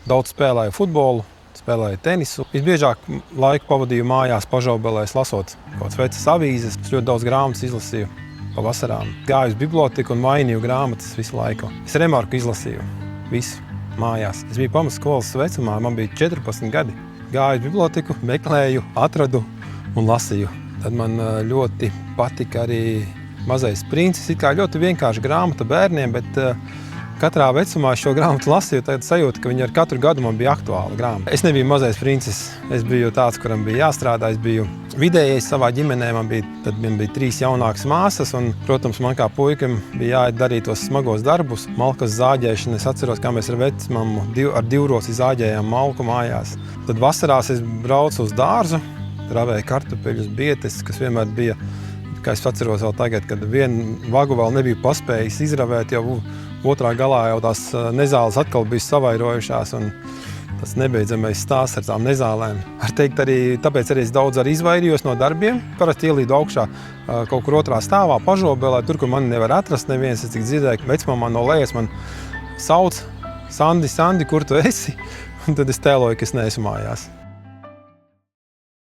Daudz spēlēju futbolu, spēlēju tenisu. Visbiežāk laiku pavadīju mājās pažaubelēs, lasot kaut kādas vecas avīzes. Es ļoti daudz grāmatas izlasīju pa vasarām. Gāju uz biblioteku un mainīju grāmatas visu laiku. Es Remarku izlasīju visu mājās. Es biju pamatskolas vecumā, man bija 14 gadi. Gāju uz biblioteku, meklēju, atradu un lasīju. Tad man ļoti patika arī Mazais princis. It kā ļoti vienkārši grāmata bērniem, bet katrā vecumā šo grāmatu lasīju, tad sajūta, ka viņi ar katru gadu man bija aktuāla grāmata. Es nebiju Mazais princis. Es biju tāds, kuram bija jāstrādā. Es biju vidējais savā ģimenē. Man bija 3 jaunākas māsas, un, protams, man kā puikam bija jāiet darīt tos smagos darbus. Malkas zāģēšana. Es atceros, kā mēs ar vecmammu ar divroci zāģējām malku mājās. Tad vasarās es braucu uz dārzu, ravēju kartupeļus, bietes, kas vienmēr bija, kā es atceros vēl tagad, kad vienu vagu vēl nebija paspējis izravēt, jau otrā galā jau tās nezāles atkal bija savairojušās, un tas nebeidzamais stāsts ar tām nezālēm. Var teikt, tāpēc arī es daudz izvairījos no darbiem. Parasti ielīdu augšā kaut kur otrā stāvā, pažobelē, tur, kur mani nevar atrast neviens. Es tik dzirdēju, ka vecmamā no lejas man sauc: Sandi, Sandi, kur tu esi? Un tad es tēloju, ka es neesmu mājās.